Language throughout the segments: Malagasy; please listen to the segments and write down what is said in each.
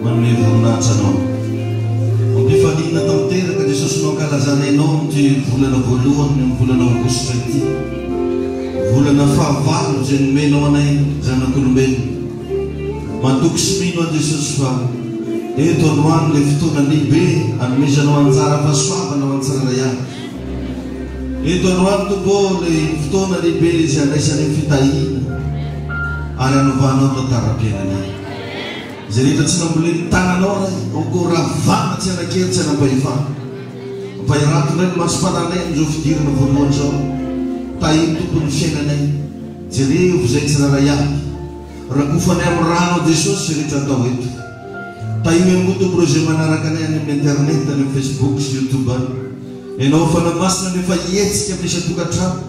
manome voninahitra anao. Ampifaliana tanteraka dia Jesosy kalazana ianao ny volana voalohany ny volana Aogositra ity. Volana fahavalo izay nomenao anay zanak'olombelona. Mandoky sy mino a Jesosy fa eto androany ilay fotoana lehibe hanomezanao anjara fahasoavana ho an-tsirairay avy. Eto androany tompo ilay fotoana lehibe izay andraisany ny fitahiana ary hanovanao tantaram-piainana. Izay rehetra tsy namboleny tananao ray oko ravana tsy anankely tsy anampahefana. Mpahiratonay ny masom-pananay amin'izao fidirana voalohany zao. Tahiny tompony fiainanay. Jereo izay tsirairay avy. Rakofanay amin'ny rano Jesosy izay rehetra atao eto. Tahiny amin'ny tompo izay manaraka anay any amin'ny internet, any amin'ny Facebook sy YouTube any. Ianao fanamasina nefa hietsika amin'ny isan-tokantrano.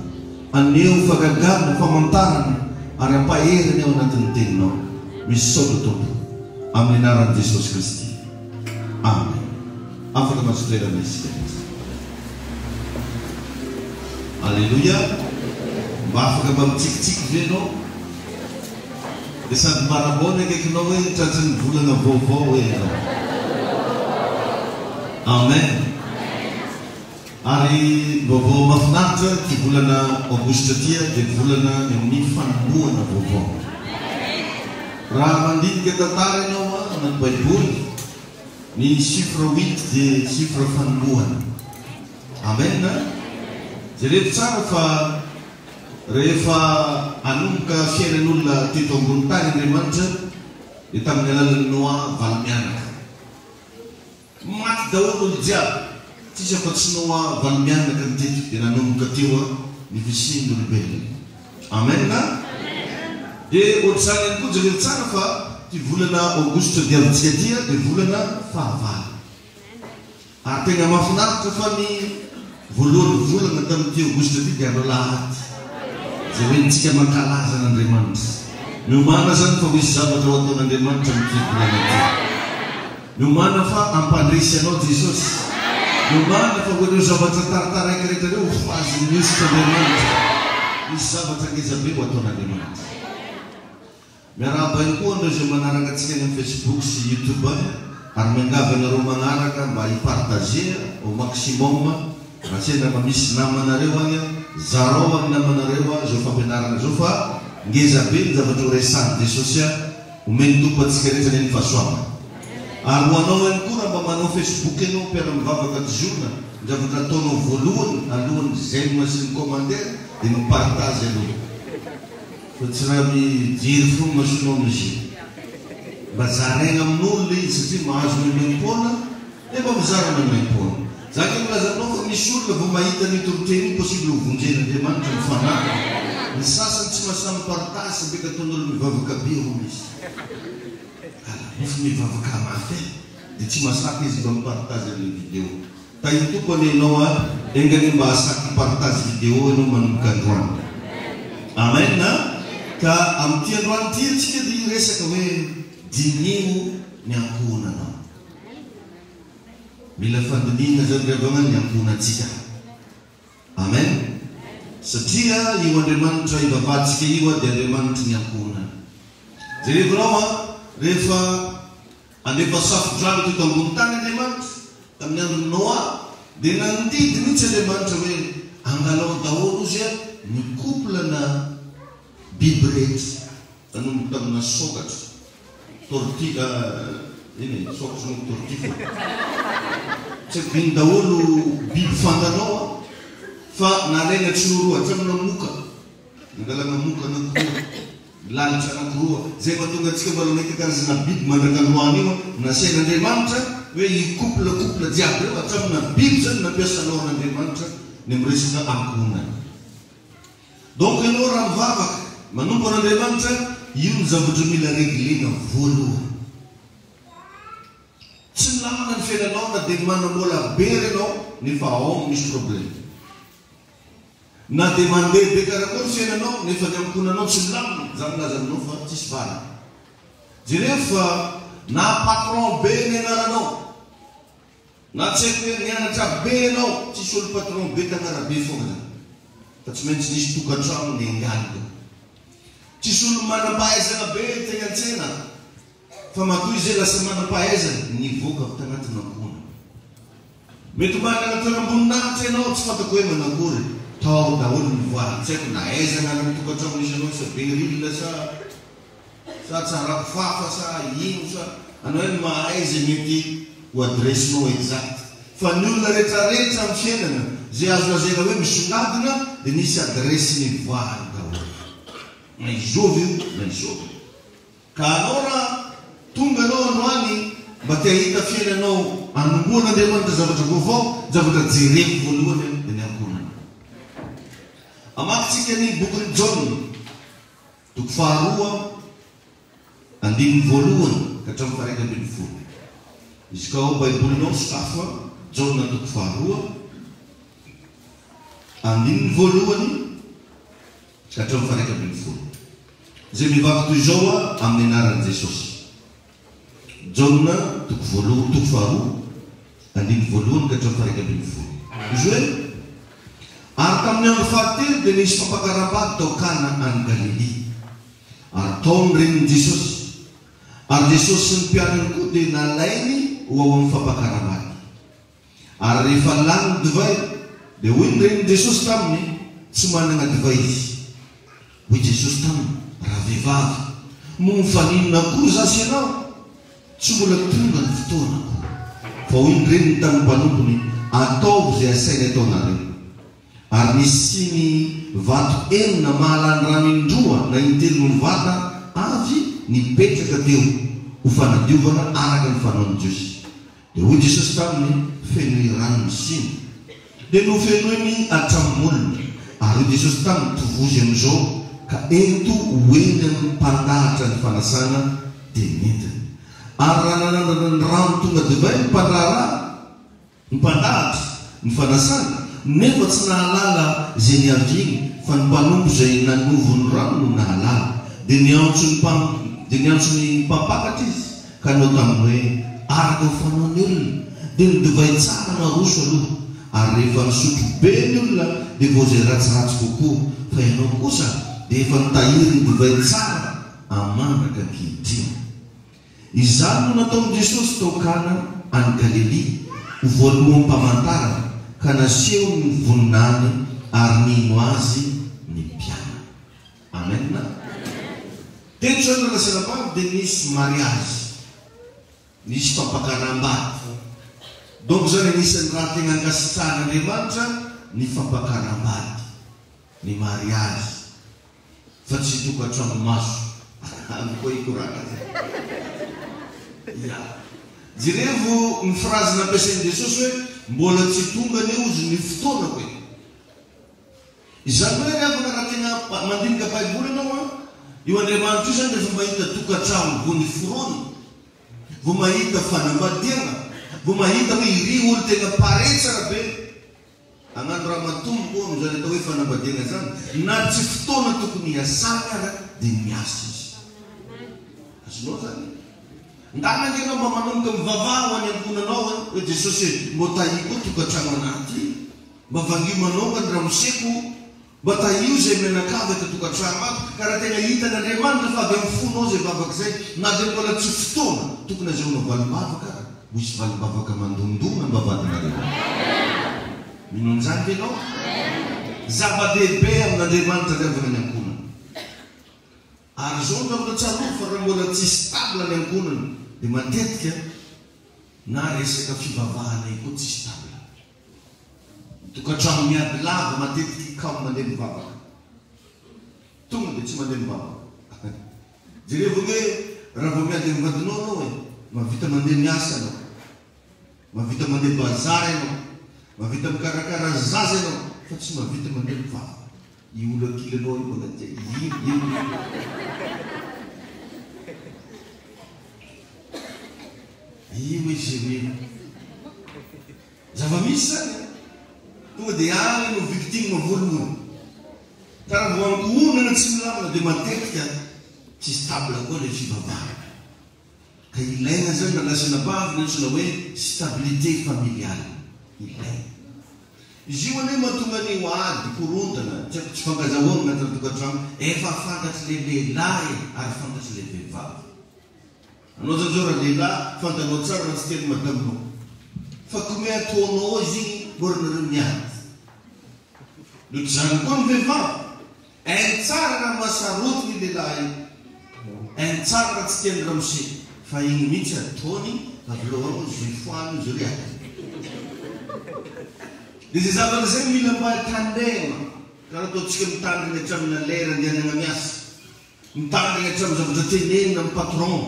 Aneo fagagana, famantarana ary ampaheriny ao anatin'ny teninao. Misy saotra tompo. Amin'ny anaran'i Jesosy Kristy. Amen. Afaka masotrerana isika. Alleluia. Mba afaka mba mitsikitsiky ve ianao? Dia sady marabona akaikinao hoe tratran'ny volana vaovao hoe ianao. Amen. Ary vaovao mahafinaritra ty volana Aogositra tia dia volana amin'ny fanombohana vaovao. Raha mandinika tantara ianao anaty Baiboly, ny chiffre 8 dia chiffre fanombohana. Amen. Jereo tsara fa rehefa hanomboka fiainan'olona teto ambony tany Andriamanitra dia tamin'ny alalan'ny Noa valy mianaka. Maty daholo olo jiaby. Tsisy afa-tsy Noa valy mianaka ny teto dia nanomboka teo ny fisian'ny olombelona. Amen. Dia ohatr'izany ihany koa jereo tsara fa ty volana Aogositra diavintsika tia dia volana fahavalo. Ary tegna mahafinaritra fa ny voalohany volana tamin'ity Aogositra ity dia andro Lahady. Izay hoe ntsika mankalaza an'Andriamanitra. Miomana zany fa misy zavatra ho ataon'Andriamanitra amin'ity volana ity. Miomana fa ampandresy anao Jesosy. Miomana fa ho ireo zavatra tarataraiky rehetra ireo ho fazy miositra Andriamanitra. Misy zavatra ngezabe ho ataon'Andriamanitra. Miarahaba ihany koa andreo izay manaraka antsika amin'ny Facebook sy YouTube any, ary miangavy anareo manaraka mba hipartager au maximum. Raha tsena mba misy namanareo any, zarao any namanareo zao fampianarana zao fa ngezabe ny zavatra ho resan'ny Jesosy omeny tompo antsika rehetra ny fahasoavana. Ary ho anao ihany koa raha mba manao Facebook ianao mpiara mivavaka ty journa, ny zavatra ataonao voalohany alohan'ny j'aime sy ny commentaire dia mipartage aloha. Fa tsy raha mijery foana masonao amin'izy. Mba zaraigna amin'olona izy satria mahazo maimaimpona, nefa mizara maimaimpona. Zaka milazanao fa misy olona vao mahita nitoroteny possible ho vonjen'Andriamanitra ny fanahy. Ny sasany tsy mahasahy mipartage sabeka ataon'olo mivavaka be ho misy. Nefa mivavaka mafy dia tsy mahasaky izy mba mipartage amin'ny vidéo. Tahiny tompo any ianao engany mba hasaky mipartage vidéo ianao manomboka androany. Amen. Ka amin'ity androany ity antsika dia resaka hoe dinio ny ankohonanao. Mila fandiniana zany riavana ny ankohonantsika. Amen. Satria io Andriamanitra ivavahantsika io dia Andriamanitra ny ankohonana. Jerevanao rehefa andefa safodrano teto ambony tany Andriamanitra tamin'ny andron'ny Noa dia nandidy mihitsy Andriamanitra hoe angalao daholo izy ny couple na biby rehetra tanomboka tamina sokatra tortue sokatra no tortue tsy adiny daholo biby fantanao fa nalaina tsy noroa hatramina moka nangalana moka anankiroa lalitra anankiroa zay mahatonga antsika mbola mahita karazana biby mandraka androany io nasain'Andriamanitra hoe i couple jiaby reo hatramina biby zany nampiasanao an'Andriamanitra ny miresaka ankohonana. Donc ianao raha mivavaka manompo an'Andriamanitra, io ny zavatra mila reglena voalohany. Tsy milamina ny fiainanao na dia manambola be ianao nefa ao misy problème. Na dia mandeha be karakory fiainanao nefa ny ankohonanao tsy milamina, za milaza aminao fa tsisy vala. Jereo fa na patron be ny anaranao, na tsy haiko hoe nianatra be ianao, tsisy olo patron be tanarabe foana zany. Fa tsy maintsy nisy tokantrano ny angaliko. Tsisy olo manam-pahaizana be tegna an-tsena. fa matoy zay lasa manam-pahaizany nivoaka avy tagnatin'ny ankona. Mety manana toeram-boninahitra ianao tsy fantako hoe manakory tao daholo ny voaly tsy haiko na aiza agnarany tokantrano misy anao sa berilina sa tsarako fafa sa ino sa anao hoe mahay zay mety ho adresinao exact. Fa ny olona rehetrarehetra amin'ny fiainana zay azo lazaina hoe misongadina dia nisy adresiny voaly daholo. Na izovy io na izovy. Ka anao raha tonga anao androany mba te hahita fiainanao anomboan'Andriamanitra zavatra vaovao, zavatra jereko voalohany dia ny ankonana. Amakintsika ny bokin'i John, toko 2:1 ka hatramin'ny 1:20. Izy ka ao baibolinao sokafa John toko 2:1 ka hatramin'ny 1:20. Zay mivavy toy izao amin'ny anaran'i Jesosy. John toko 2:1 ka hatramin'ny 1:20. Izy hoe ary tamin'ny andro fahatelo dia nisy fampakaram-bady tao Kana any Galili, ary tao ny renin'i Jesosy. Ary Jesosy sy ny mpianany koa dia nalainy ho ao amin'ny fampakaram-bady. Ary rehefa lany ny divay dia hoy ny renin'i Jesosy taminy tsy manana divay izy. Hoy Jesosy taminy, raha vehivavy, moa faninona koa zasy ianao? Tsy mbola tonga ny fotoanako. Fa hoy ny reniny tamin'ny mpanompony, ataovy izay asainy ataonareo. Ary nisy ny vato enina mahalany rano indroa na intelo ny vata avy nipetraka teo ho fanadiovana araka ny fanaon'i Jiosy. Dia hoy Jesosy taminy, fenoy rano misiny. Dia nofenoiny hatramin'olona. Ary hoy Jesosy taminy, tovozy amin'izao ka ento hoeny amin'ny mpandahatra ny fanasana dia nentiny. Ary raha nanandrana ny rano tonga divay ny mpandahatra ny fanasana, nefa tsy nahalala zay niaviny, fa ny mpanompo zay nanovo ny rano no nahalala. Dia niantso ny mpampakatra izy ka nao taminy hoe araka ny fanaon'ny olona dia ny divay tsara naroso aloha. Ary rehefa nisotro be ny olona dia vao zay ratsiratsy kokoa, fa ianao kosa dia efa nitahiry ny divay tsara amandraka ankehitriny. Izany no nataon'i Jesosy tao Kana any Galili ho voalohan'ny mpamantarana, ka naseho ny voninany ary nino azy ny mpiana. Amen. Teto zao ny rahasenam-bavy dia nisy mariazy, nisy fampakaram-bady. Donc zany anisan'ny raha tena ankasitrahan'Andriamanitra ny fampakaram-bady, ny mariazy. Fa tsy tokantrano maso any koa ikorana zay. Jirevo ny phrase nampiasain'i Jesosy hoe mbola tsy tonga ny ozy ny fotoanako e. Izany hoe rehefa raha tena mandinika baiboly ianao io Andriamanitra io zany rehefa mahita tokantrano vo ny forona, vo mahita fanambadiana, vo mahita hoe iry olo tena pare tsara be, agnano raha matombo koa zany atao hoe fanambadiana zany, na tsy fotoana tokony hiasana ara dia miasa izy. Azonao zany ndana anao mba manomboka mivavaha ho any ankonanao hoe Jesosy mbo tahiko tokantrano anaty, mba vangio manongany raha miseko, mba tahio zay menakava eto tokantrano ato. Ka raha tena hitan'Andriamanitra fa avy amin'ny fonao zay vavaka zay, na dia mbola tsy fotoana tokony azahoana valimbavaka, ho isy valimbavaka mandondona mba vadinareo. Minonjany ianao zava-dehibe amin'Andriamanitra riavana ny ankonana. Ary zao ny zavatra tsaroa fa raha mbola tsy stable ny ankonana dia matetika na resaka fivavahana io koa tsy stable. Tokantrano miady lava matetika kamo mandeha mivavaka, tonga dia tsy mandeha mivavaka. Jerevo hoe raha vao miady mivadinao anao hoe mavita mandeha miasa anao, mavita mandeha bazary anao, mavita mikarakara zaza anao, fa tsy mavita mandeha mivavaka. I olo ankilanao io mbola tia ino io izy hoe zava-misy zany tonga dia any no victime voalohany. Ka raha vo ankohonana tsy milamina dia matetika tsy stable koa ilay fivavahana. Ka ilaina zany na rahasenam-bavy na antsoina hoe stabilité familiale. Ilaina izy io aloha mahatonga ny ho ady korontana, tsy fankazahoana anatin'ny tokantrano, efa fantatry le lehilahy ary fantatry le vehivavy. Anao zany zao raha lehilahy fantanao tsara raha tsy teny madaminao. Fa koa ataonao izy moranareo miady. Noho zany koa ny vehivavy. Hainy tsara raha mahasaroty ny lehilahy. Hainy tsara raha tsy teny ramose. Fa igny mihitsy ataony avy lohanao zay foany izy riaka. Dia zay zavatra zay mila mba tandrema. Karaha ataontsika mitandrina hatramina lera andehanana miasa. Mitandrina hatramin'ny zavatra tenenina amin'ny patron.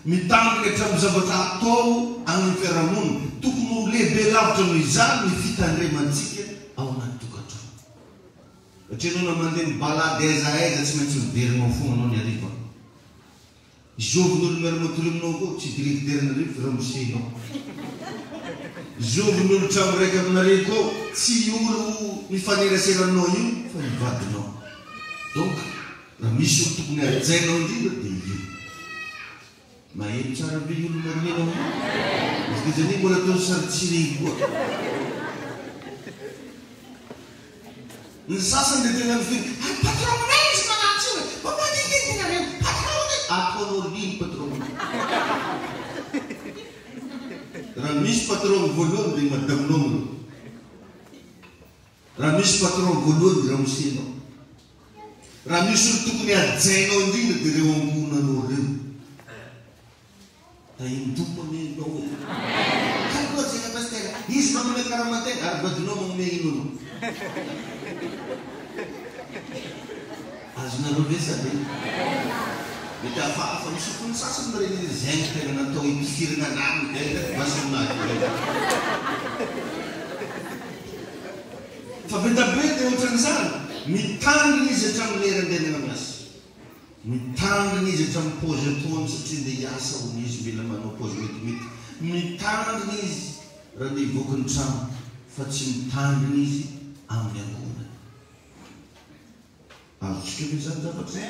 Mitandrina hatramin'ny zavatra atao amin'ny fiarahamonina. Tokony ho lehibe lavitra noho izany ny fitandremantsika ao anaty tokantrano. Satria anao na mandeha mibalady aiza aiza tsy maintsy miverinao foana anao ny hariva. Zovin'olo miara-matory aminao koa tsy directeurn'arivo ramosenao. Zovin'olo trano raiky aminareo koa tsy olo mifaneraseranao io fa mivadinao. Donc raha misy olo tokony hajainao indrindra dia io. Maheno tsara be olo marinenao io. Izy zany mbola atao saritsireny koa. Ny sasany dia tena mifiny patron-nay izy manatsy io. Pamadinareo patron-nay. Ataonao liny patron. Raha misy patron voalohany dia madaminao. Raha misy patron voalohany dia ramosenao. Raha misy olo tokony hajainao indrindra dia reo ambonanao reo. Iny tompony enao. Kaloha zay kapastera. Izy manome karamantegna ary vadinao manome ino. Azonareo ve sa dia? Mety hafahafa misy fony sasany na reny zay ny tegna natao itifirina anaminy. Masonaky. Fa betabe dia ohatran'izany. Mitandrina izy hatramin'ny lera andehanana miasa. Mitandrina izy hatramin'ny paozy ataony satria ndeha hiasa hono izy mila manao paozy metimety. Mitandrina izy raha ndeha hivoaka ny trano fa tsy mitandrina izy amin'ny angonana. Azotsika ve zany zavatra zay?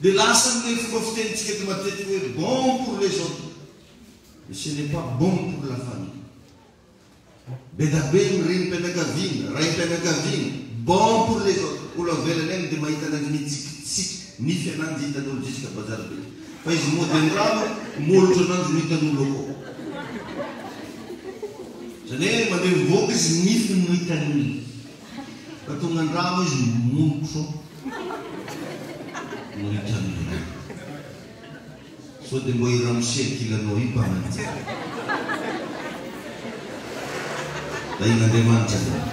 Dia lasa amin'ilay fomba fitenitsika eto matetika hoe bon pour les autres. Mais ce n'est pas bon pour la famille. Bedabe mirenim-pianakaviana, raim-pianakaviana, bon pour les autres. Olo avelany any dia mahita nagnitsikitsiky. Nify ananjy hitan'olo jusqu'à bazary be. Fa izy mody andrano, molotro ananjy no hitan'olo akao. Zany hoe mandeha mivoaka izy nify no hitan'olo. Ka tonga andrano izy molotro no hitan'olo. So dia mbo iramoseny kilanao io mpamantsy. Da in'Andriamanitra zany.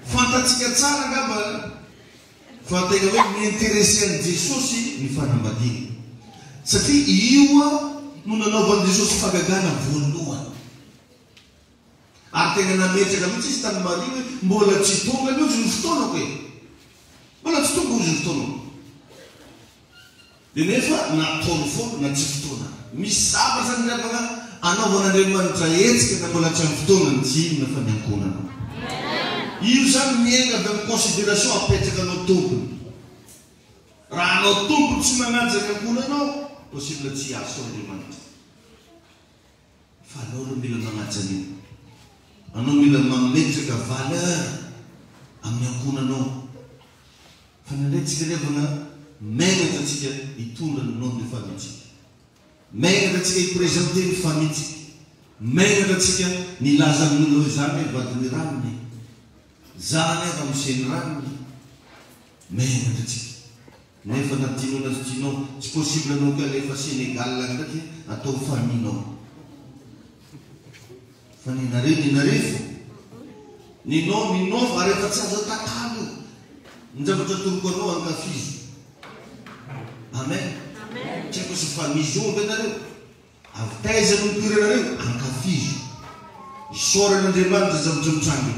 Fantatsika tsara angamba fa tegna hoe miinteresse an'i Jesosy ny fanambadiana. Satria io no nanaovan'i Jesosy fagagana voalohany. Ary tegna nametraka mihitsy izy tany Maria hoe mbola tsy tonga ny ozy ny fotoanako e. Mbola tsy tonga ozy ny fotoanako. Dia nefa nataony foana na tsy fotoana. Misy zavatra zany miavaka anaovan'Andriamanitra hetsika na mbola tsy amin'ny fotoanany tsy inona fa ny ankonanao. Io zany miaina avy amin'ny considération apetraka anao tompony. Raha anao tompony tsy manaja ny ankonanao, possible tsy aso Andriamanitra. Fa anao no mila manaja an'io. Anao mila mametraka valeur amin'ny ankonanao. Fa nandraytsika revana menatra atsika hitondra ny nom ny famitsika. Menatra atsika hiprésente ny famitsika. Menatra atsika nilaza amin'olo hoe zany hoe vadiny ranony. Zany raha miseny ranony. Menatra atsika. Nefa na tianao na tsy tianao, tsy possible anao ka lefa Sénégal ndraiky atao faminao. Fa ninarefo. Ninao fa rehefa tsy azo takalo. Ny zavatra toroko anao ankafizo. Amen. Tsy haiko sy famizon venareo. Avy taiza no mpirenareo ankafizo. Isaoran'Andriamanitra zavatra mitrango.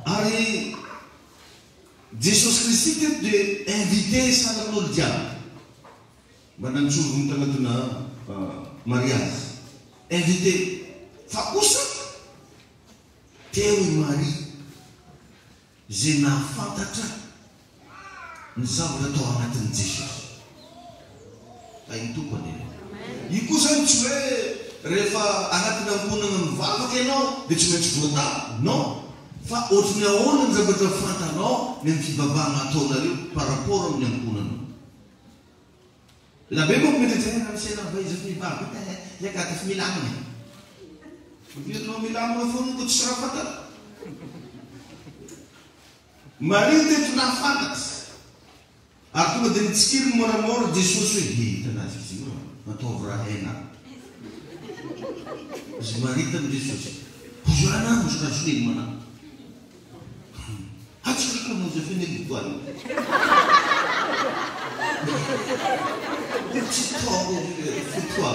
Ary Jesosy Kristy teto dia invité sanan'olo jiaby. Mba nantsovony tanatina mariage. Invité. Fa kosa teo i Maria zay nahafantatra ny zavatra atao anatin'i Jesosy. Fa iny tompony. Io kosa tsy hoe rehefa anatina ankonana mivavaka ianao dia tsy maintsy voatavo. Non. Fa ohatrany ahoana ny zavatra fantanao ny fivavahana ataonareo par rapport amin'ny ankonanao. La be moa mety misena vaiza fivavaka yakata fi milamina. Virinao milamina foana ko tsy raha fantana. Mariny teto nafantatsy. Ary tonga dia nitsikiriny moramora Jesosy hoe hitanazy izy io mataovy raha haina. Izy maritany Jesosy. Hozoana hozoana zoneny manao. Atsika moza fenegitoany. Tsy taogo fotoa.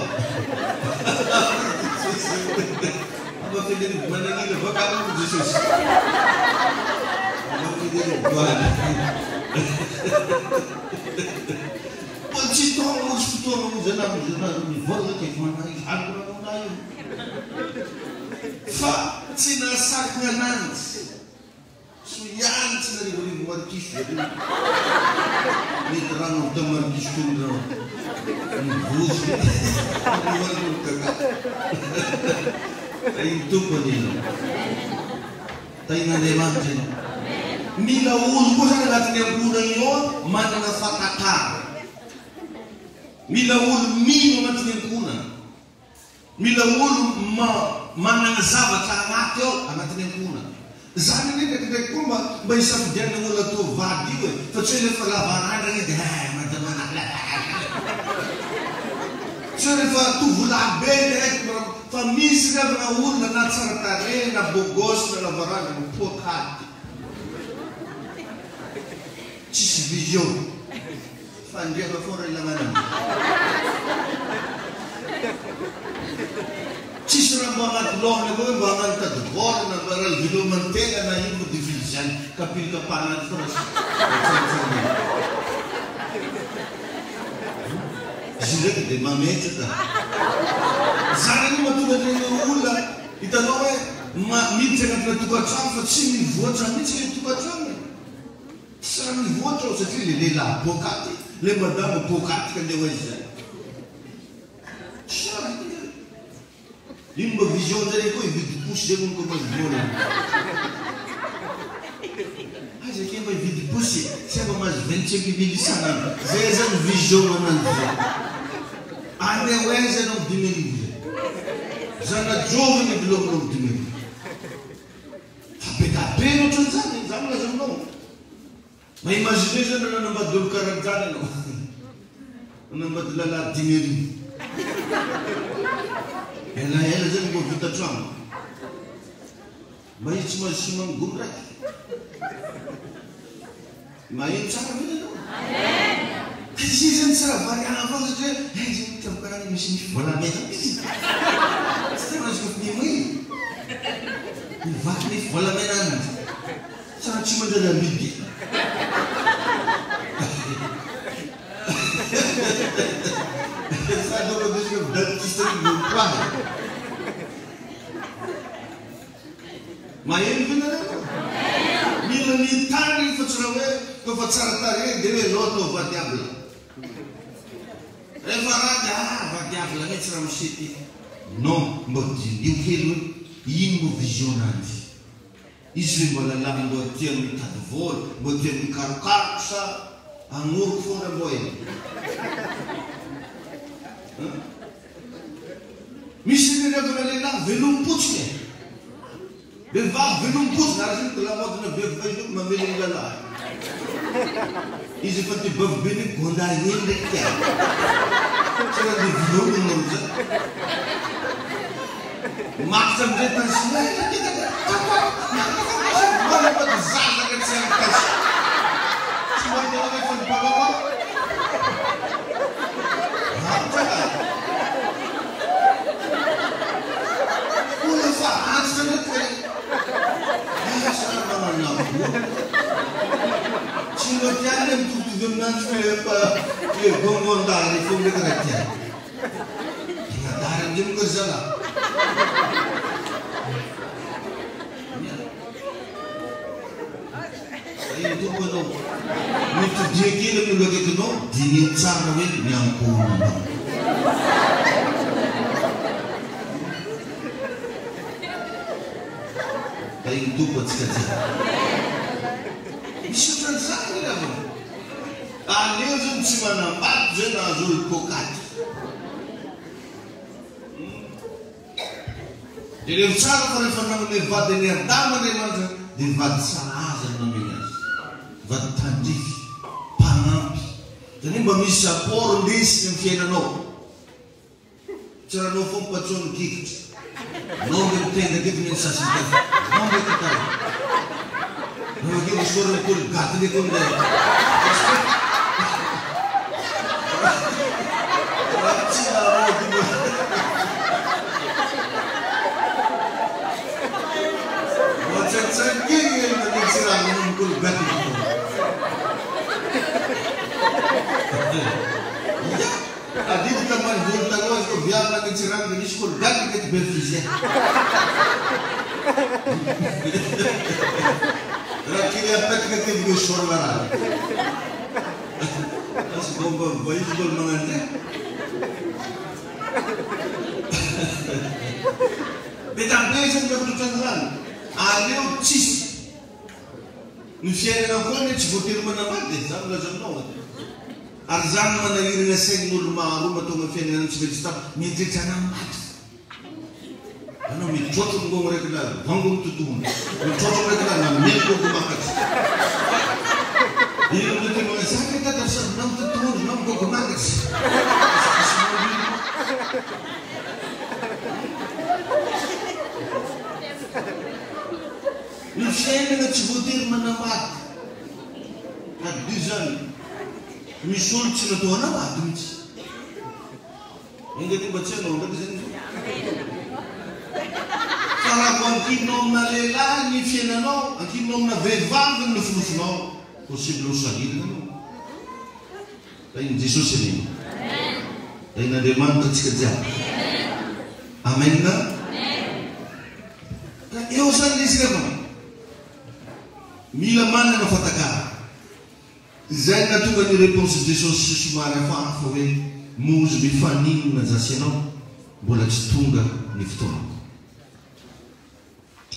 Aba fenegitoany manangina bakalo Jesosy. Aba fenegitoany. Tsy taogo ozy fotoana mozana mivolana kay manary alina io. Fa tsy nasakina ananjy. Suyang sila diberi markis jadi ni terang udah markis tu dah bus ni kakak itu pun tapi nanti macam ni laul pun saya lagi yang punya yon mana nafatakar ni laul mi macam yang punya ni laul mana nasabat sangat yo macam yang punya. Zany ne nek komba mba isafidianina olona to vady io fa tsy hoe rehefa lavarandra edy madamana tsy hoe rehefa tovolahy be direct fa misy ravina olona na tsara tarehy na bogosy na lavarandra mipokady tsisy vision fandriaka fora ilagnana tsisy raha mbo agnaty lohany avao hoe mbo hagnano tadivorona mba raha vilomantena na ino mo divily zany kapilikapagnany fora izy ndraiky dia mametry ta zany io mahatonga regny olona hitanao hoe miditsy agnatina tokantrano fa tsy mivoatra mihitsy le tokantrano tsy raha mivoatra ao satria le lehilahy pokaty le madamo pokaty ka ndeha hoe zany ino mba vision zay koa hividy posy zay mono koa mazivoana aza ke mba hividy posy sy amba mahazo 25 000 isanandro zay zany vision ananjy zay andeha hoaiza anao 10 000 zay zanajoviny bilominao 10 000 fa be da be ohatran'izany zany laza aminao ma imagine zany nanambady olo karan'izany anao nanambady lalahy 10 000 ela zany mbo vita trano mba izy tsy mahazo sy mangomy raiky maheno tsara vena anao ka izy zany tsy raha variana avao satria zay mitabokarany misy volamena izy tsy tena azoko finimoy mivaky misy volamena anazy tsara tsy mandrana biby Sado ko dito yung dentist na yung plan. Mayan ko na rin. Nilanitari fa tsarawe ko fa tsaratari dire loto va diablo. Refarada va diablo ni tsara city. No, mbodi yung hilo yimo visionante. Isu malalang do tiang tadvol, mbodi yung karukaksa angur fora boy. Misy nireko lehilahy velom-potsiny vehivavy velom-potsiny ary zany kalamadina vehivavy io mamely ny lalahy izy efa ty bavibeny gonda hely ndraiky tia tsy raha dia vilominy amizay makitra amizay tansina manapady zazaka tsy ankasy tsy mahita hoe efa nibalao Cuma jangan tutup dengan saya gonggong dari fungsi kerja. Jangan tahan jam kerja lah. Itu pun, itu dia kira juga gitu no. Dini cara nyampur. Paling tupat saja. Bisa transaksi lah. Alih cuma nampak jenazul pokat. Jadi usaha kalau fana menevat dengan dama dengan devat salah namanya. Vat tanjif, panam. Jadi bangsa porndis yang kena no. Cara no pun pacun kik. No bertenda kita ni sasih. No berkata. No kita suruh kul gat ni kul dah. Macam segini yang tadi serang mengkul gat itu. Adi kita manjul tawas ko biar lagi serang di sekolah gat kita berfisya. Rakil apa kita juga sorbaran. As bomba baseball mangante. Betang besen ke pertukaran. Aleu cis. Nusian na kone chibutir mana mate, samla jamno. Arzan mana iri na seng nurma rumah tu ngafien na chibista mite chana mat. Ano mi chotum go rekla, hangum tutum. Mi chotum rekla na milko kumakat. Ini mungkin mengesahkan kita dasar enam tutum, enam go kumakat. Nusian na chibutir mana mat. At dizan. Misul cina tu mana mat tu? Enggak dibaca nombor di sini. Kalau kau nom na lela ni fiena no, aki nom na vevan no flus no, possible usahir no. Tapi Jesus ini. Tapi na demanda kerja. Amen na. Eu usah di sini. Mila mana na fataka. Zai na tu ni réponse de Jesus sumara fa foi mus bi fani na zaseno bola tunga ni fton.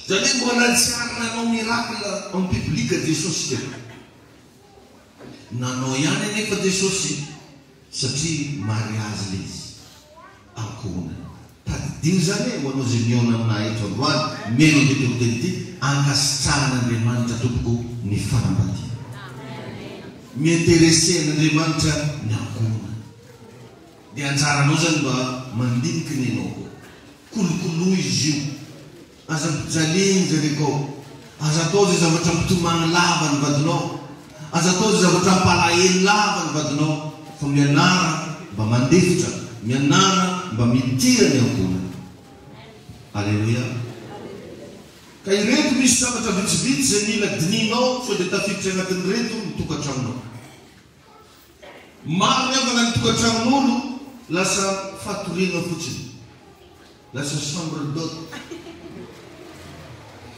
Jadi bola sarna no miracle on public de Jesus. Na no yane ni fa de Jesus sati mariage lis. Alcuna. Tak dinzane wono ziniona na ito wan meno de tutenti angkas sana de manta tupku ni fanabati. Mi interesse na manta nakuna. Di antara nozan ba mandin kinino. Kul jiu. Asa jalin jeriko. Asa tozi za macam tumang laban badno. Asa tozi za macam palain laban badno. Famianara ba mandifta. Mianara ba mitira nakuna. Haleluya. Kay reto bisa macam bit senila dnino so de tafik na reto tukacangno. Marnya dengan tukacang mulu lasa faturino fucin. Lasa sombra dot.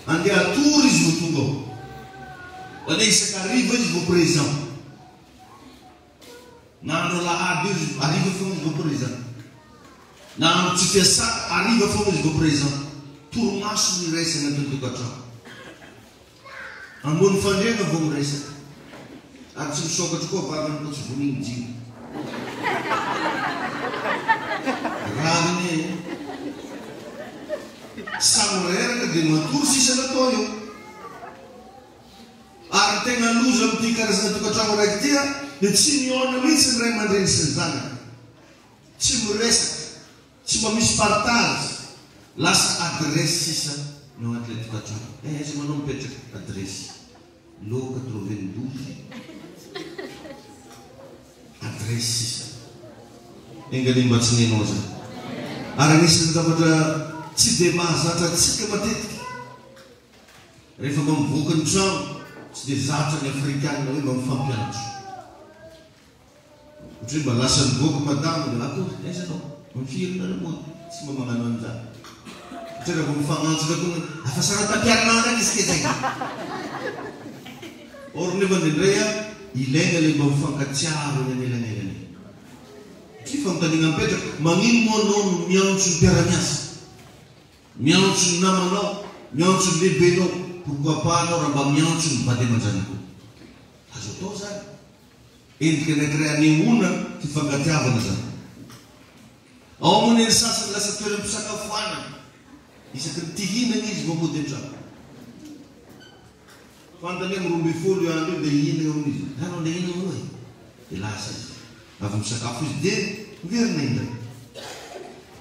Andi a turismo tungo. Ode sekali vez vo prisão. Nando lá arriva fomos vo prisão. Nando tifesa arriva fomos vo prisão. Tur masu ni resa na tukacang. Ambon fande na vo resa. Aku suka cukup bagan tu sebuning jing. Rani samrer ke dimatur si selatoyo. Arte ngaluz am tikar sa tu kacang rektia. De sinion wis remandin senzana. Simuresa, simamis partas. Las adressis no atlet kacang. Se manom petek adresi. Lo que troven dulce. Adressis. Enggak dimbat sini noza. Arang isi kita pada cide masa tak cide matit. Refa membukan cang cide zata ni Afrikan lalu memfampian. Ucap balasan buku madam dan aku esok memfir dan mut semua manganon zat. Ucap memfangan sudah pun apa sangat takian mana kisikita. Orang ni bandinraya ilegal ibang fangkatsaro na nila nila. Kifang tadi ngampet mangin mo non miyaw su peranyas. Miyaw su namano, miyaw su libeno. kokoapahana raha mba miantso ny vady aman-drany koa. Azo atao zany. Endrika anankiray anehoana ty fankatiavana zany. Ao moa ny sasany lasa toeram-pisakafoanana. Isaky ny tihinana izy vao mody an-trano. Fantany hoe 12 io andro io dia hihinana amin'izy. Anao dia hihinana aminao e. Dia lasa izy. Avy misakafo izy dia miverina indray.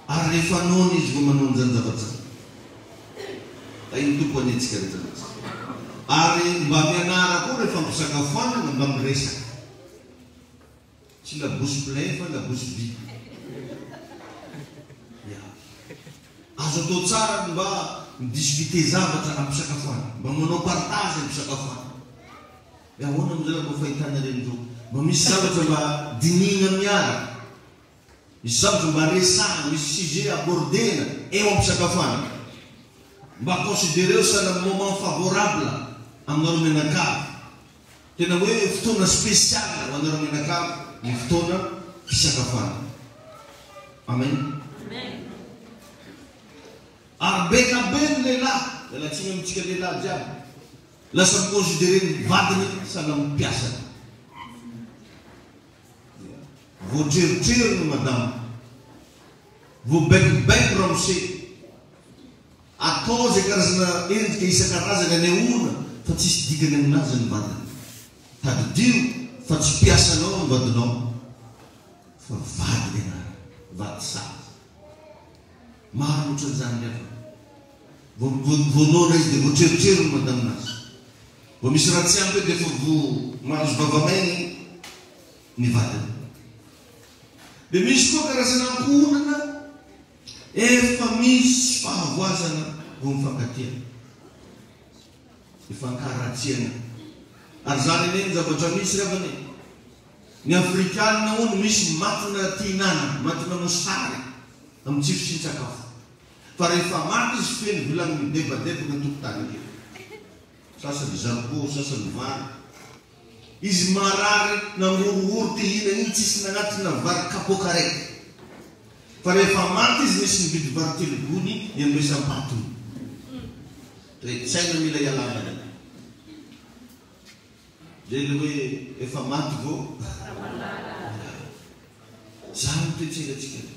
Ary rehefa noana izy vao manao an'izany zavatra. Iny tompo anetsika rehetra. Ary mba mianara koa rehefa misakafoanana mba miresaka. Tsy la bouche pleine fa la bouche vide. Azo atao tsara mba midiscuter zavatra amin'ny fisakafoanana. Mba manao partage amin'ny fisakafoanana. Ahoana amin'izay mba fahitana reny zao. Mba misy zavatra mba dinihina miaraka. Misy zavatra mba resahana, misy sujet abordena eo amin'ny fisakafoanana. Mba considéreo sana moment favorable aminareo menakavy. Tena hoe fotoana spécial ho anareo menakavy ny fotoana fisakafoanana. Amen. Ary bekabe ny lehilahy, lalantsika amintsika lehilahy jiaby. Lasa miconsidéré ny vadiny sana mipiasana. Voatreritrero ny madame. Voabaikobaiko ramose. Atao zay karazana endrika isan-karazany anehoana fa tsisy dikany aminazy ny vadiny. Tadidio fa tsy piasanao ny vadinao. Fa vady ianara, vady sazy. Maro ohatran'izany rehefa. Voanona izy dia voatreritrero ny madaminazy. Vao misy raha tsy ampy dia efa mahazo vavamainy ny vadiny. Dia misy koa karazana ankohonana efa misy fahavoazana vao mifankatia. Ifankaratsiana. Ary zany eny zavatra misy revany. Ny Afrikanina hono misy matina tinana, matina mosary amin'ny tsifo sy ny sakafo. Fa rehefa maty izy feno volany midebadebaka ny tokotany ake. Sasany zariko, sasany vary. Izy marary nangorohoro te hina iny tsisy nagnatina vary kapoka raiky. Fa rehefa maty izy misy mividy vary telogony iambesam-patony. Tsaina mila ialana. Zay le hoe efa maty vao. Zany toetserantsika.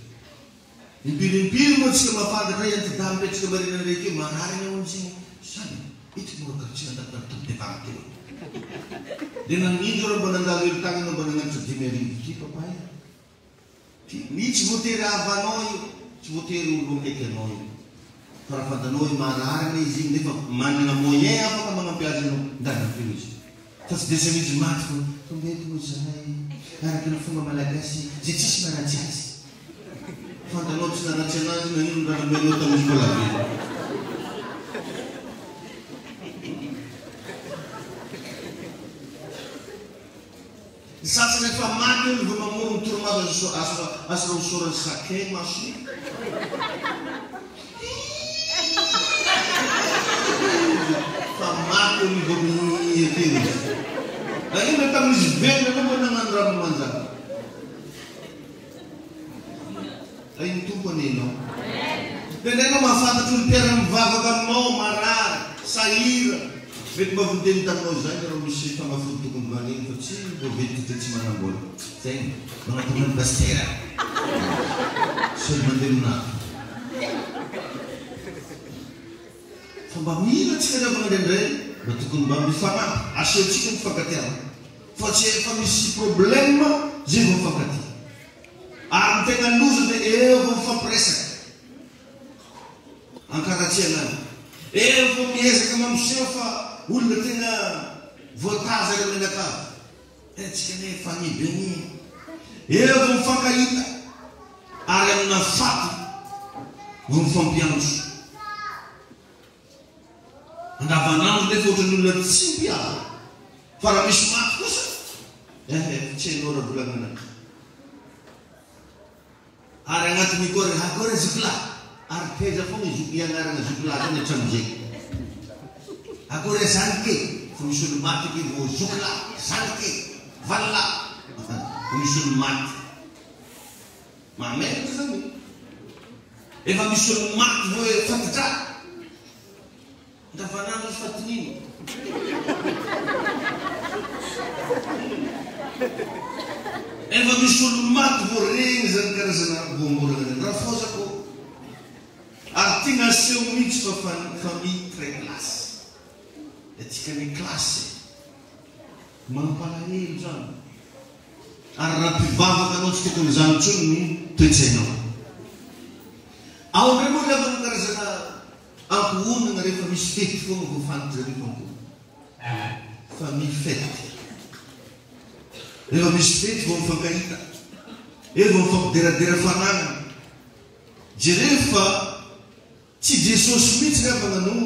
Impirimpiry moa tsika mafantatra iantidamy petsika marina reky io marary ny ao amin'izay. Sany, ity mora karotsina tatana topidevana teo. Dia nanidy raha mba nandalo elo tagnana mba nanatitra 5 arivo. Ty papa io. Ny tsy voatery avanao io. Tsy voatery olo mety anao io. Fa raha fantanao io marary na izy iny nefa manana moyen afaka manampiazy anao. Ndana filo izy. Fa tsy desa mihitsy maty fa mety moa zahay. Araka ny fomba malagasy zay tsisy maratsy azy. Fantanao tsy naratsy anazy na ino raha menao tamin'ny kolavely. Ny sasany efa maty io vao mamono ny toromaso asra hosorany sakay maso io. Fa maty io vao mieteny. Na ino tamin'izy velona anao mba nagnano raha manjaka. Iny tompony ianao. Dia enao mahafantatry ny mpiara mivavaka aminao, marary, sahira. Mety mba vondeny taminao izay raha misy fanafody tokony vaniny fa tsy voavetika tsy manambola. Zay, manatona ny pastera. Solo mandeha minato. Fa mba mila tsika rehefa mandehandray, mba tokony mba mifanampy, asehontsika ny fankatiavana. Fa tsy efa misy problème zay vao mifankatia. Ary ny tegna loza dia eo vao mifampiresaka. Ankaratsiana azy. Eo vao miezaka mampiseho fa olona tena voataza eo menakavy. Tsika ne famille bénie. Eo vao mifankahita. Ary amina faty vao mifampiantso. Andavanandro nefa ohatran'ny olona tsy mpiala. Fa raha misy maty kosa, tsy hainao raha volagna anazy. Ary agnatiny kory, akory zokla. Ary teza foana ianarana zokla zany hatramin'izay. Akory zanike. Fa misy olo maty ke vao zokla, zanike, valila. Fa misy olo maty. Mametraka zany. Efa misy olo maty vao fatitra. Andavanandro izy fatinino. Efa misy olo maty vo regny zany karazana voambolana zany. Raha fozako ary tia naseho mihitsy fa famille très classe. Atsika ny klasy mampalahelo zany. Ary raha mpivavaka anao tsy tokony zany intsony ny toetsainao. Ao indray moa lava ny karazana ampoonana rehefa misy fety foana vao fantatra rehefa ampoona. Famille fety. Rehefa misy fety vao mifankahita. Vao mifampideradera fananana. Rehefa tsy Jesosy mihitsy rehefa nanao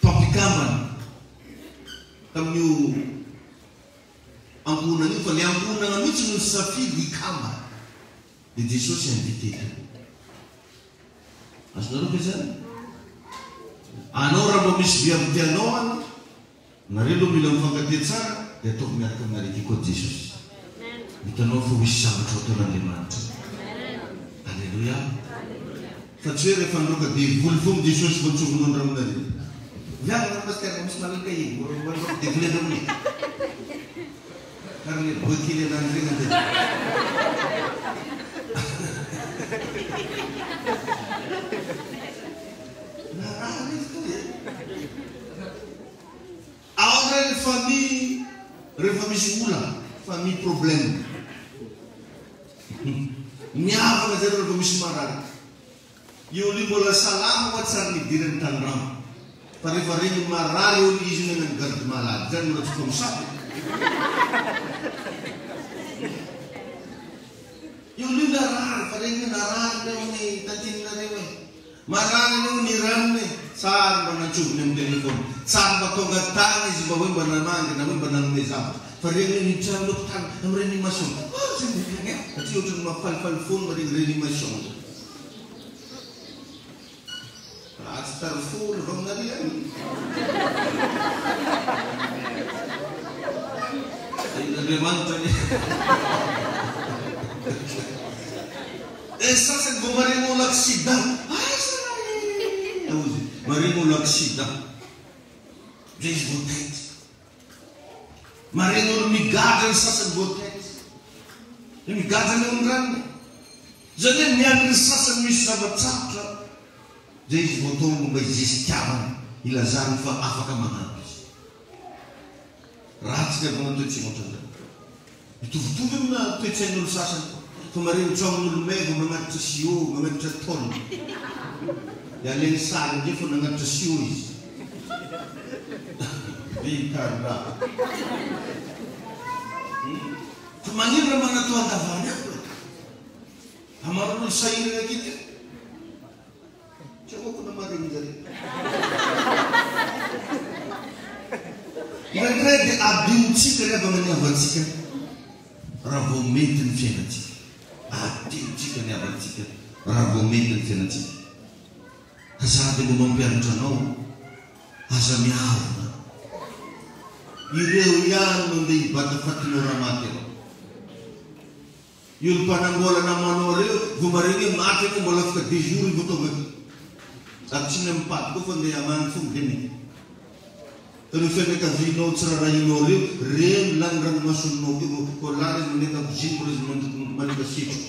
mpampikamana tamin'io amponana io, fa le amponana mihitsy no safidy ikamba. Dia Jesosy invité. Azonareo ke zany? Anao raha mba misy viavitianao any, nareo aloha mila mifankatia tsara, dia ataovy miaraka aminareo koa Jesosy. Hitanao fa misy zavatra ataon'Andriamanitra. Alleluia. Fa tsy hoe rehefa androaka dia voly foana Jesosy vao tsovona andramonareo. Viavana pasteur misy malalaka iny, dia voly andramony. Kara le boikely an'andregna dia. Ao ndray famille rehefa misy ola, famille problème. Miavaka zay rehefa misy marary. Io olo mbola salama wa tsara nidirany tandramo. Fa rehefa regny marary olo izy nenany garde malade. Zany mbola tsy misapy. Io olo narary, fa regny narary reo ny tantininareo e. Marary reo ny ranony. Tsara mba nantsovony amin'ny telefôny. Tsara mba tonga tany izy mba hoe mba namangy na hoe mba nanome zavatra. Fa regny ny trano l'hôpital amin'ny réanimation. Zay mba satria ohatrany mampalifaly foana maregny réanimation. Ratsy tary foana va aminareo any. Andriamanitra ny. Sasany vao maregny olo accident. Maregny olo accident. Zay izy vao tety. Maregny olo migadra ny sasany vao tety. Migadra ny olo ranony. Zany hoe miandry ny sasany misy zavatsarotra. Zay izy vao tonga mba izesitiavany. Ilazany fa afaka manampy izy. Ratsy ny avana toetsaina ohatran'izay. Mitovitovy amina toetsain'olo sasany. Fa maregny tragnon'olo meva magnatitra sio, magnatitra taolina. Dia aleny sary ndray fa nagnatitra sio izy. Vikarra. Fa magnino raha manatao andavany ako. Amaron'olo sahirana akity. Tsy avoko na maregny zare. Indray dia adiotsika rehefa maniavantsika. Raha vao mety ny fiainatsika. Adiotsika ny avantsika. Raha vao mety ny fiainatsika. Aza dia mba mampianatra anao. Aza miavona. Ireo ihany mandeha hibata fatinao raha maty anao. Io mpanambola namanao reo, vao maregny hoe maty anao mbola afaka 2 jours vao tonga aty. Ary tsy ny mipaty koa fa andeha hamany fomba dia mety. Tano fianakavianao tsy rarahinao reo, reo lany ranomasonao keo, ko lany izy maneta boziko, izy maneta sitro.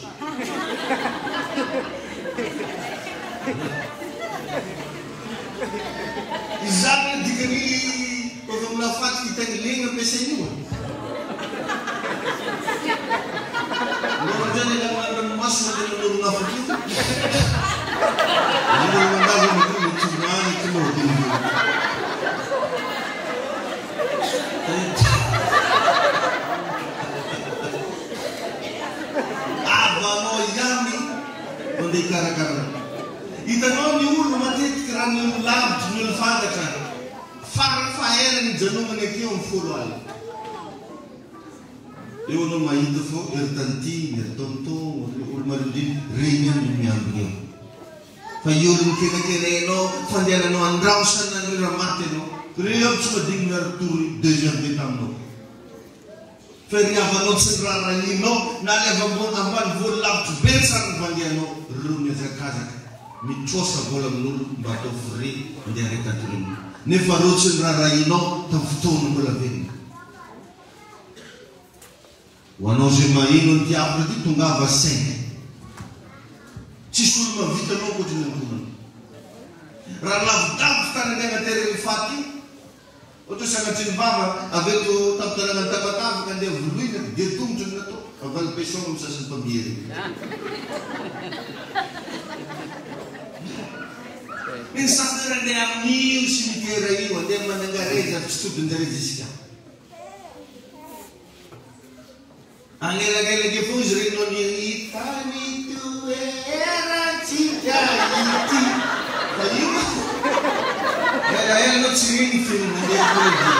Izany dikany kofa minafaty hitany legna ampiasainy io. Lora zany ilana ranomasona dia nanolo nafaty io. Nanolo mandazy amiko mitomany tomao. Abanao ihany mandeha karakara. Hitanao ny olo matetika raha ny olo lavitra ny olo fantatra. Farany fahaelany janonany akeo amin'ny 10 alina. Eo anao mahita fo ery tantiny, ery tonton, olo marindriny, regny any miambiny eo. Fa io olo mikenakenanao, fandehananao andrao sanany raha maty anao. Reo tsy madigny miaro toro 2 heures de taminao. Fa ry avanao tsy ny raha rahinao, na le ambany voly lavitra be tsara ny vandehanao, reo miazakazaka. mitrosa vola amin'olo mba atao fre mandeha araiky atorina nefa rotsy ny raha rahinao tamin'ny fotoana mbola velona ho anao zay maheno ny diavolo ty tongava saina tsisy olo mavitanao ankoatrany antonana raha lavidavy tananegna tereny faty ohatra sanatry ny vava aveto tapitanana ny tabatavy ka andeha voloina dia tongotry ny natao avaly pesona amin'ny sasany mpamiery ny safera andeha amin'io sy mitera io andeha manangareza tsy todinjareza isika anelagelage fo izy renao ny itany toeratsika ity fa io elaelanao tsy reny film mandeha koledia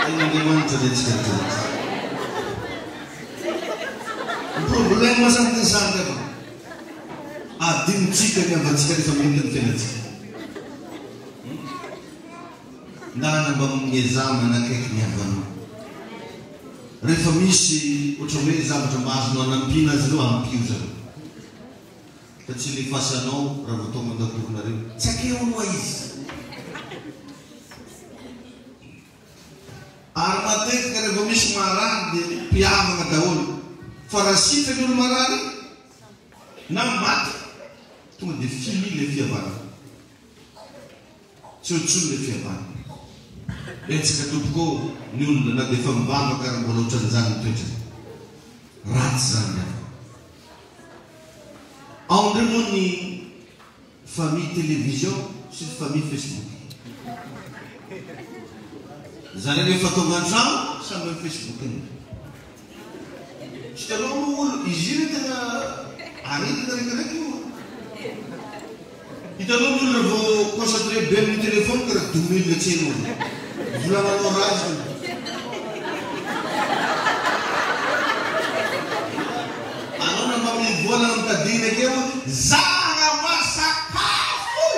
ain'Andriamanitra dia tsy karakaraka problème masakny zany fa adinotsika ny avatsika rehefa mety ny fiainatsika ndana mba miezama nakaiky ny avanao rehefa misy ohatra hoe zavatra mahazonao anampina azy reo ampio zany fa tsy lefasanao raha voatao mandakoronareo tsy akeo aloha izy ary matetika rehefa misy marary dia mpiavana daholo fa raha sifany olo marary na maty tonga dia fini le fiavana tsy ohatsolo le fiavana etsika tompoko ny olona na dia efa mivavaka raha mbola ohatran'izany mitoetra ratsy zany afa ao ndreo moa ny famille télévision sy famille Facebook zany rehefa tonga an-trano samy amin'ny Facebook iny hitanao moa olo izy io tena aretina raikiraiky io hitanao ny olona vao concentré be amin'ny téléphone ka raha domilina tsenao volananao razy anao na mba mivoala mitadina keo zara masakafo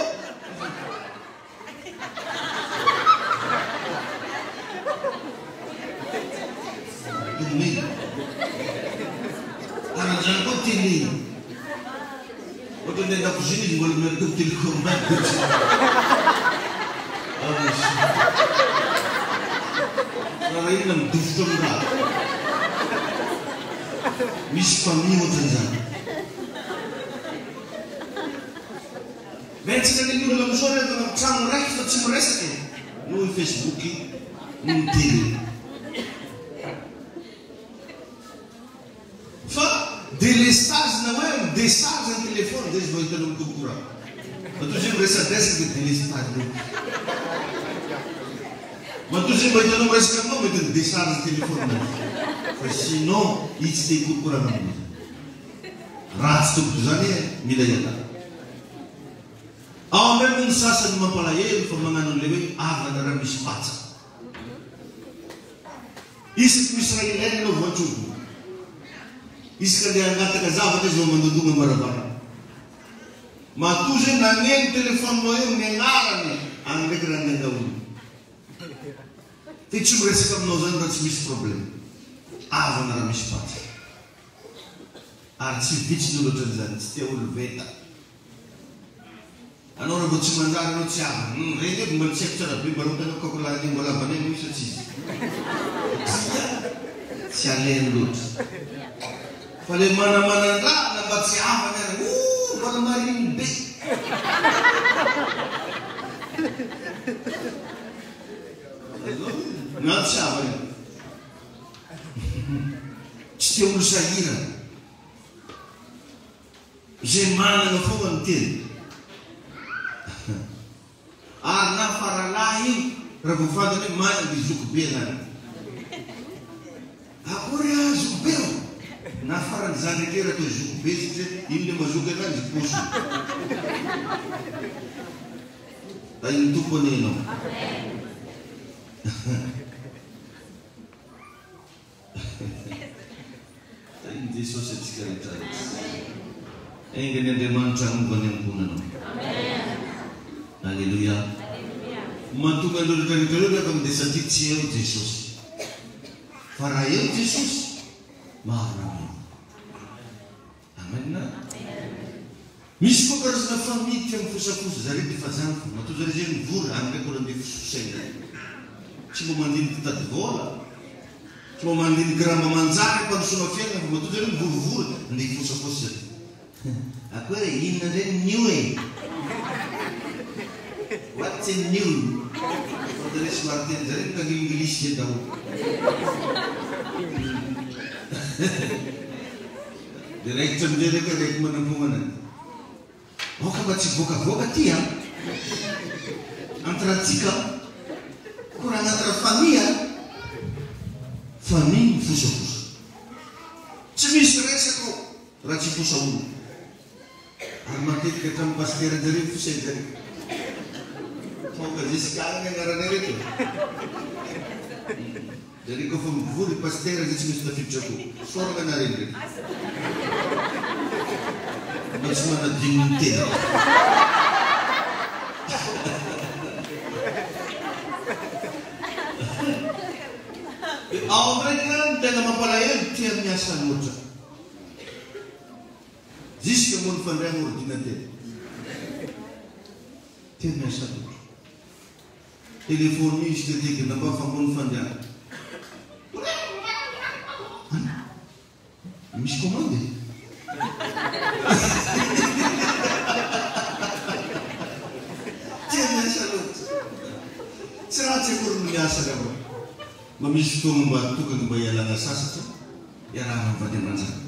domina karan'izany koa télé ohatra ndeha andakoziny izy mbola miaraka amin'ny télécommande raha inona midofotro amin'ny raha misy famille ohatran'izany mentsika ny olona amizao rehefa amin'ny trano raiky fa tsy miresaka noho ny Facebook no ny télé fa délestage na hoe midesage ny téléphone zay izy vao hitanao mikokora matozy miresadresaka dia délestage matozy mba hitanao miresaka aminao mety ny desage ny téléphone fa sinon izy tsy te hikokorana amin'izy ratsy tomboto zany mila iala ao ameny ny sasany mampalahelo fa magnano an'le hoe avana raha misy patsa isaky misy raha ilainy anao voantrogno isaka ndeha angataka zavatra izy vao mandondogna maravara matozy hoe naneny téléphone-nao eo ny agnarany any ndraiky raha nandaolo fa tsy miresaka aminao zany raha tsy misy problème avana raha misy patsa ary tsy vitsy ny olo ohatran'izany tsy tia olo veta anao raha vao tsy manjary anao tsy avana regny eo mbola tsy haiko tsara be mba rotanao kakolany mbola vaneny misy atsisy tsy alainy loatra fa le manamanan-draha na mba tsy avany ary mbola mariny be na tsy avany tsy tia olo sahirana zay manana foana ny teny ary na faralahy raha vao fantany hoe manana dia zoko be zany akory zoko be na farany zany ake raha toy zoko be satria ino le mazoky anazy poso da iny tompony anao iny jesosy atsika rehetrarehetra enga ny Andriamanitra anomba ny amponanao alleluia mahatonga andreo rehetrarehetra reo rehefa mindeha satria tsy eo Jesosy Fa raha eo Jesosy marina mino. Amen. Misy koa karazana famille tia mifosafosa zareo dia fa zany fo matoa zareo zay mivory any ndraiky olo andeha fosaina. Tsy mba mandiniky tady vola, tsy mba mandiniky raha mamanjary mpandrosoana fiainana fa matoa zareo mivorivory andeha hifosafosa. Akoho hoe inona ndray new e? What's in new? Fa zareo somary teny zareo mikangilo English zay daholo. Dia raikitra amin'izay ndraiky raiky manamponana. Oka mba tsy voakavoaka ty a. Antrantsika koa anaty raha famille mifosafosa. Tsy misy resako raha tsy fosa olo. Ary matetika hatramin'ny pasteur zareo fosay zareo. Foka Jessica ny anarana reto. Jadi kofa mivory pasteur zay tsy misy tafiditra koa. Sorana anareny reto. Tsy mana dignité. Ao ndraiky tena mampalahelo tia miasa loatra. Jusque mon fandray ordinateur. Tia miasa loatra. Telefoniste tetika na mba famony fandray. Misy commande. Tia miasa loatra. Tsy raha tsy akory miasa rehefa. Misy fotoana mba tokana mba hialana sasatra iarahana amin'ny vady aman-janaka.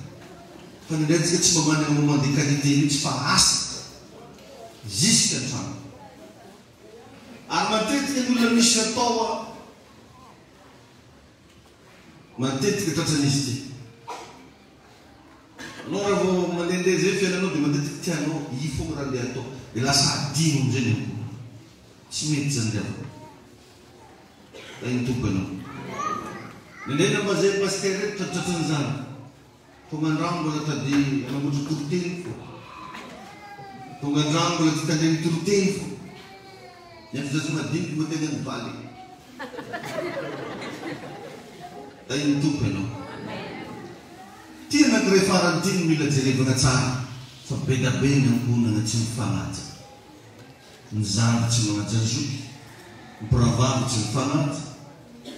Fa nindray tsika tsy mba manana moment de qualité mihitsy fa asa jusque an-trano. Ary matetika ny olona misy atao matetika tratran'izy ty. Anao raha vao mandehandeha zay fiainanao dia matetika tianao ifogna raha andeha atao dia lasa adino amizay ny amiko. Tsy mety zany rehefa. Da iny tomponao. Nendena mba zay pasteur reto tratratran'izany. Tonga andrano mbola tady anamboatra toroteny fo. Tonga andrano mbola ty tandreny toroteny fo. Nefa zaza madiniky mba tena ny valy. Da iny tompo ianao. Tia anankiray farany ty no mila jerevana tsara. Fa be da be ny ankonana tsy mifanaja. Ny zandy tsy manaja zoky. Ny mpiravavy tsy mifanaja.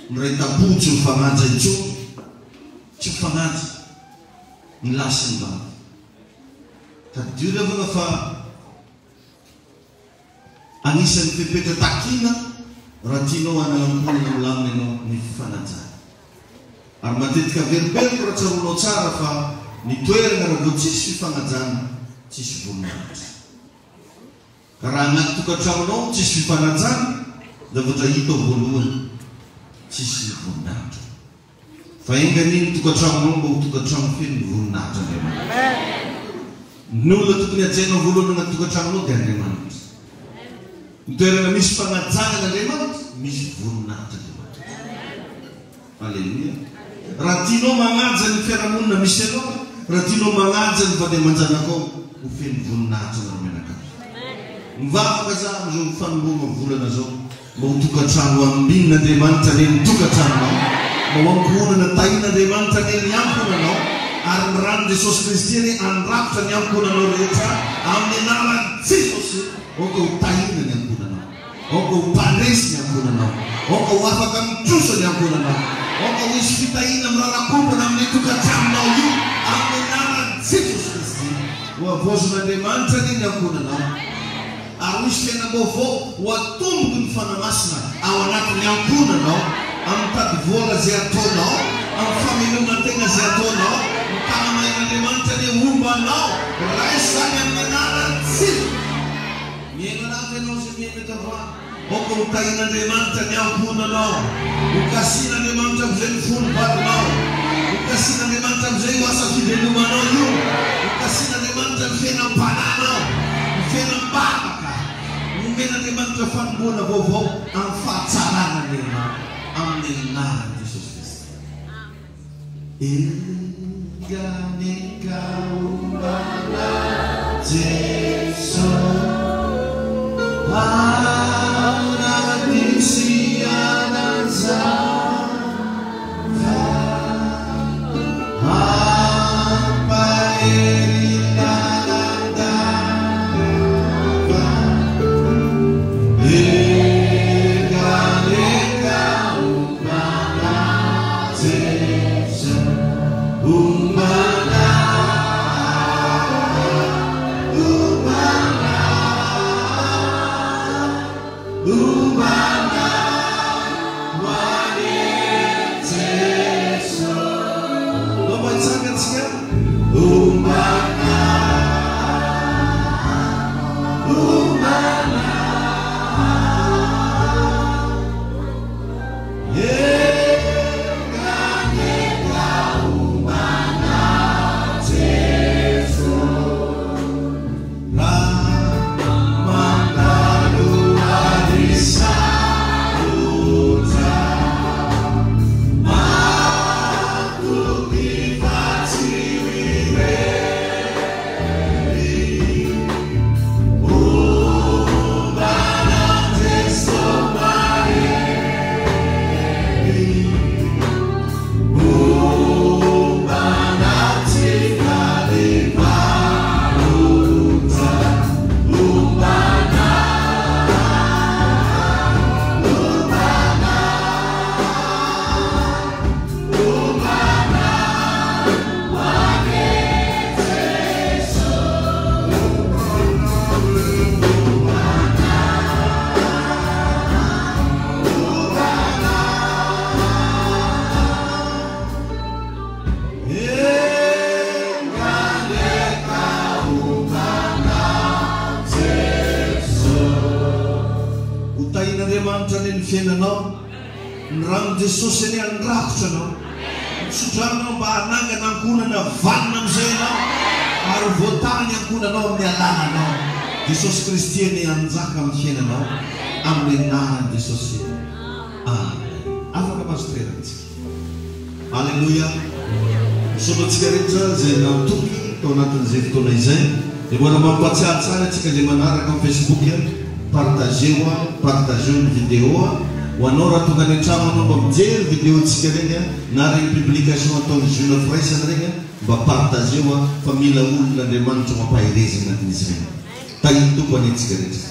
Ny ray tapo tsy mifanaja intsony. Tsy mifanaja. Ny lasy ny vavy. Tadio levana fa anisan'ny fepetra takina raha tianao analamponana milamina ianao ny fifanajana. Ary matetika veriberiko raha tsaronao tsara fa ny toerana raha vao tsisy fifanajana tsisy voninahitra. Ka raha anaty tokantranonao tsisy fifanajana da vao hita voalohany tsisy voninahitra. Fa engan'iny tokantranonao mba ho tokantrano feno voninahitra Andriamanitra. Ny olona tokony hajainao voalohany anaty tokantranonao dia Andriamanitra. Ny toerana misy fanajana Andriamanitra misy voninahitra Andriamanitra. Alleluia. Raha tianao manaja ny fiarahamonina misy anao, raha tianao manaja ny vady aman-janakao ho feno voninahitra na menakamo. Mivavaka za amizao fanomboana volana zao mba ho tokantrano ambin'Andriamanitra reny tokantranonao, mba ho ankohonana tahin'Andriamanitra reny ankonanao, ary ny rano Jesosy Kristy ny andrafitra ny ankonanao rehetra amin'ny anaran'i Jesosy. Oka ho tahina ny ankonanao, oka ho panesy ny ankonanao, oka ho afaka mitrosa ny ankonanao, oka ho isy fitahina mirarakombana amin'ny tokantranonao io amin'ny anaran'i Jesosy Kristy. Ho avozon'Andriamanitra ny ankonanao. Ary misy fiainam-baovao ho atomboky ny fanamasina ao anatin'ny ankonanao, amin'ny tady vola zay ataonao, amin'ny famelomantena zay ataonao, ny tanamain'Andriamanitra ny ombanao, raisa ny amin'ny anaran'i Jesosy. Miaina lava ianao zay miaina tavoana. Oka ho tahin'Andriamanitra ny ankonanao, ho kasian'Andriamanitra amizay ny fonom-badinao, ho kasian'Andriamanitra amizay ho asa fivelomanao io, ho kasian'Andriamanitra ny fiainam-pananao, ny fiainam-bavaka, nomen'Andriamanitra fanomboana vaovao amin'ny fahatsarana anao amin'ny anaran'i Jesosy Kristy. Enganika ombana Jesosy. Ana disiana za Fiainanao ny rano Jesosy any andrakotra anao misotranao mba hanangana ankonana vanina amizay anao ary voatany ankonanao amin'ny alananao Jesosy Kristy any anjaka amin'ny fiainanao amin'ny anarany Jesosy. Afaka masotreratsika. Alleluia. Misaotratsika rehetra zay natoky tao anatin'izay fotoana izay dia mbola mampatsiahy tsara atsika zay manaraka amin'ny Facebook partageo ny vidéo ho anao raha tonga any an-trano anao mba mijery vidéo tsika regny na regny publication ataon'ny jeune fraisany regny mba partageo fa mila olon'Andriamanitra mampahirezana anatin'izy regny. Tahiny tompony antsika rehetra.